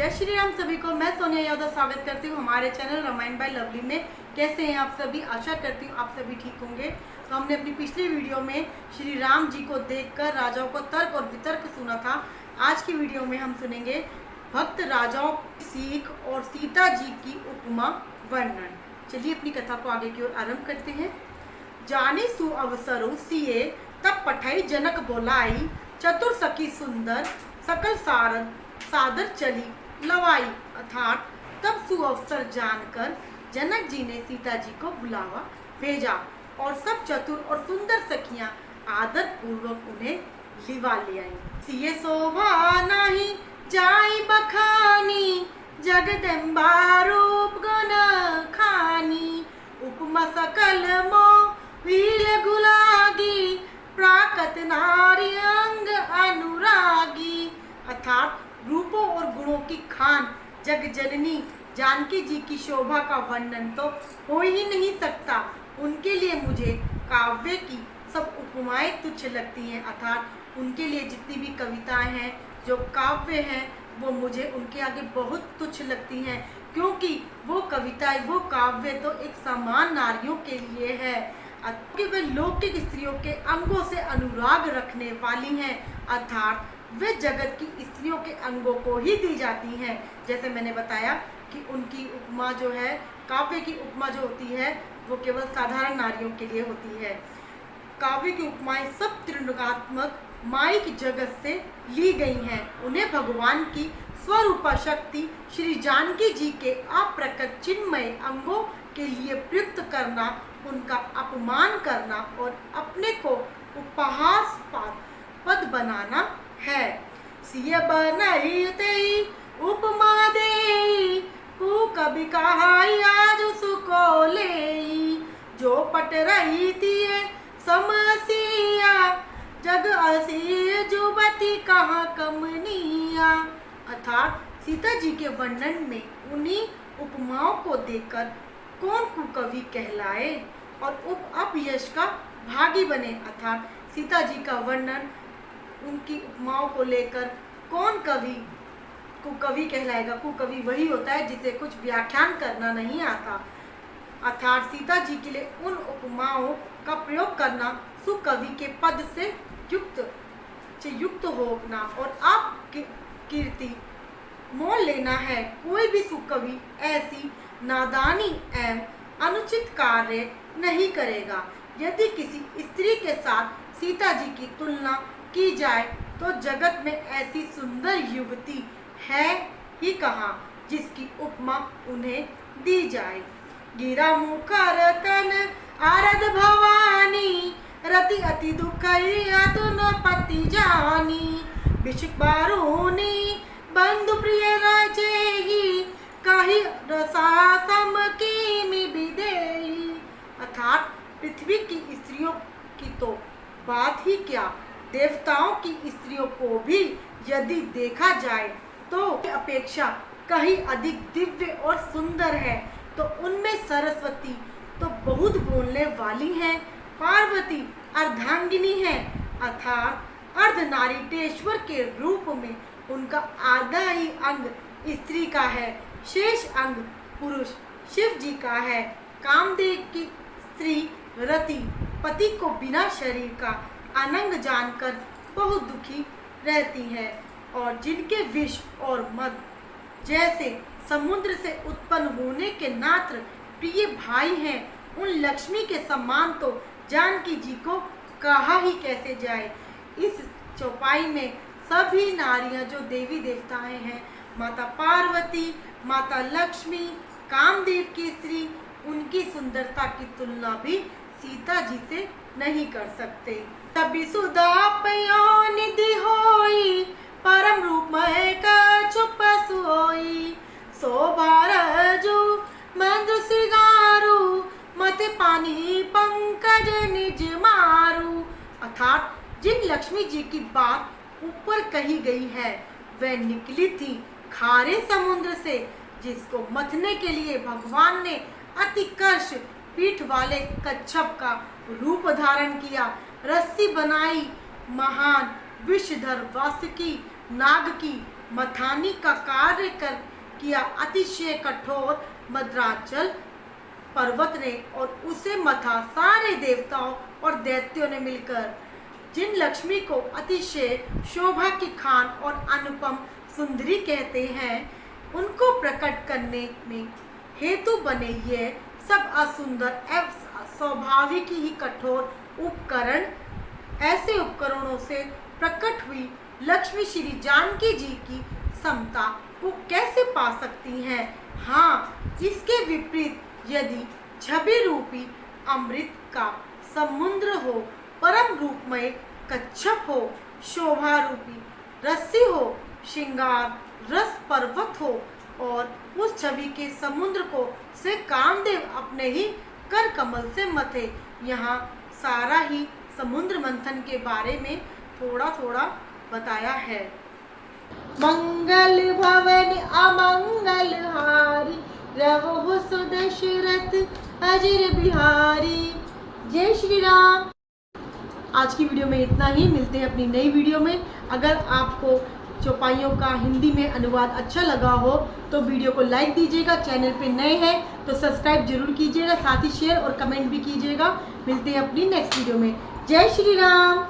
जय श्री राम सभी को। मैं सोनिया यादव स्वागत करती हूँ हमारे चैनल रामायण बाय लवली में। कैसे हैं आप सभी? आशा करती हूँ आप सभी ठीक होंगे। तो हमने अपनी पिछली वीडियो में श्री राम जी को देखकर राजाओं को तर्क और वितर्क सुना था। आज की वीडियो में हम सुनेंगे भक्त राजाओं की सीख और सीता जी की उपमा वर्णन। चलिए अपनी कथा को आगे की ओर आरंभ करते हैं। जानी सु अवसरो सिए तब पठाई जनक बोलाई, चतुर सखी सुंदर सकल सारद सादर चली लवाई। अर्थात तब सुअवसर जानकर जनक जी ने सीता जी को बुलावा भेजा और सब चतुर और सुंदर सखियां आदर पूर्वक उन्हें लिवा ले आई। सिए शोभा नाही जाई बखानी, जगदम्बा रूप गुण खानी। उपमा सकल मोहिल गुलागी, प्राकत नारी अंग अनुरागी। अर्थात रूपों और गुणों की खान जग जननी जानकी जी की शोभा का वर्णन तो हो ही नहीं सकता। उनके लिए मुझे काव्य की सब उपमाएं तुच्छ लगती हैं। अर्थात उनके लिए जितनी भी कविताएं हैं, जो काव्य हैं, वो मुझे उनके आगे बहुत तुच्छ लगती हैं, क्योंकि वो कविताएं, वो काव्य तो एक समान नारियों के लिए है, कि वे लौकिक स्त्रियों के अंगों से अनुराग रखने वाली हैं। अर्थात वे जगत की स्त्रियों के अंगों को ही दी जाती हैं। जैसे मैंने बताया कि उनकी उपमा जो है, काव्य की उपमा जो होती है, वो केवल साधारण नारियों के लिए होती है। काव्य की उपमाएं सब त्रिगुणात्मक माइक जगत से ली गई हैं। उन्हें भगवान की स्वरूपा शक्ति श्री जानकी जी के अप्रकट चिन्मय अंगों के लिए प्रयुक्त करना, उनका अपमान करना और अपने को उपहासास्पद पद बनाना है। सिय बनई तेई उपमा देई, कु कभी कहाई आज उसको लेई। जो पट रही थी समसिया, जग असी जुबती कहाँ कमनिया। अर्थात सीता जी के वर्णन में उन्हीं उपमाओं को देखकर कौन कुकवि कहलाए और अपयश का भागी बने। अर्थात सीता जी का वर्णन, उनकी उपमाओं को लेकर कौन कवि कुकवि कहलाएगा? कुकवि वही होता है जिसे कुछ व्याख्यान करना नहीं आता। अर्थात सीता जी के लिए उन उपमाओं का प्रयोग करना सुकवि के पद से युक्त होना और आप कीर्ति मोल लेना है। कोई भी सुकवि ऐसी नादानी एवं अनुचित कार्य नहीं करेगा। यदि किसी स्त्री के साथ सीता जी की तुलना की जाए तो जगत में ऐसी सुंदर युवती है ही कहाँ जिसकी उपमा उन्हें दी जाए। गिरा मुखर तन आरद भवानी, रति अति दुखई अतुन पति जानी। बिछुक बारूनी बंधु प्रिय राजेही, कही रसा सम की विदेही। अर्थात पृथ्वी की स्त्रियों की तो बात ही क्या, देवताओं की स्त्रियों को भी यदि देखा जाए तो अपेक्षा कहीं अधिक दिव्य और सुंदर है। तो उनमें सरस्वती तो बहुत बोलने वाली हैं, पार्वती अर्धांगिनी है। अर्थात अर्धनारीश्वर के रूप में उनका आधा ही अंग स्त्री का है, शेष अंग पुरुष शिव जी का है। कामदेव की स्त्री रति पति को बिना शरीर का अनंग जानकर बहुत दुखी रहती है, और जिनके विष और मद जैसे समुद्र से उत्पन्न होने के नात्र प्रिय भाई हैं, उन लक्ष्मी के समान तो जानकी जी को कहा ही कैसे जाए। इस चौपाई में सभी नारियां जो देवी देवताएं हैं, माता पार्वती, माता लक्ष्मी, कामदेव की स्त्री, उनकी सुंदरता की तुलना भी सीता जी से नहीं कर सकते। तभी सुधा पयो निधि होई, परम रूपमय का छुप सोई। शोभा रजू मंद सिगारू, मत पानी पंकज निज मारू। अर्थात जिन लक्ष्मी जी की बात ऊपर कही गई है, वह निकली थी खारे समुद्र से, जिसको मथने के लिए भगवान ने अतिकर्ष पीठ वाले कच्छप का रूप धारण किया। रस्सी बनाई महान विषधर वासुकी नाग की, मथानी का कार्य कर किया अतिशय कठोर मद्राचल पर्वत ने, और उसे मथा सारे देवताओं और दैत्यों ने मिलकर। जिन लक्ष्मी को अतिशय शोभा की खान और अनुपम सुंदरी कहते हैं, उनको प्रकट करने में हेतु बने ये सब असुंदर एवं स्वाभाविक ही कठोर उपकरण, ऐसे उपकरणों से प्रकट हुई लक्ष्मी श्री जानकी जी की समता को कैसे पा सकती हैं। हाँ, इसके विपरीत यदि छवि रूपी अमृत का समुद्र हो, परम रूपमय कच्छप हो, शोभा रूपी रस्सी हो, श्रृंगार रस पर्वत हो, और उस छवि के समुद्र को से कामदेव अपने ही कर कमल से मथे। यहाँ सारा ही समुद्र मंथन के बारे में थोड़ा थोड़ा बताया है। मंगल भवन अमंगल हारी, रवो सुदशरथ अजर बिहारी। जय श्री राम। आज की वीडियो में इतना ही, मिलते हैं अपनी नई वीडियो में। अगर आपको चौपाइयों का हिंदी में अनुवाद अच्छा लगा हो तो वीडियो को लाइक दीजिएगा, चैनल पे नए हैं तो सब्सक्राइब जरूर कीजिएगा, साथ ही शेयर और कमेंट भी कीजिएगा। मिलते हैं अपनी नेक्स्ट वीडियो में। जय श्री राम।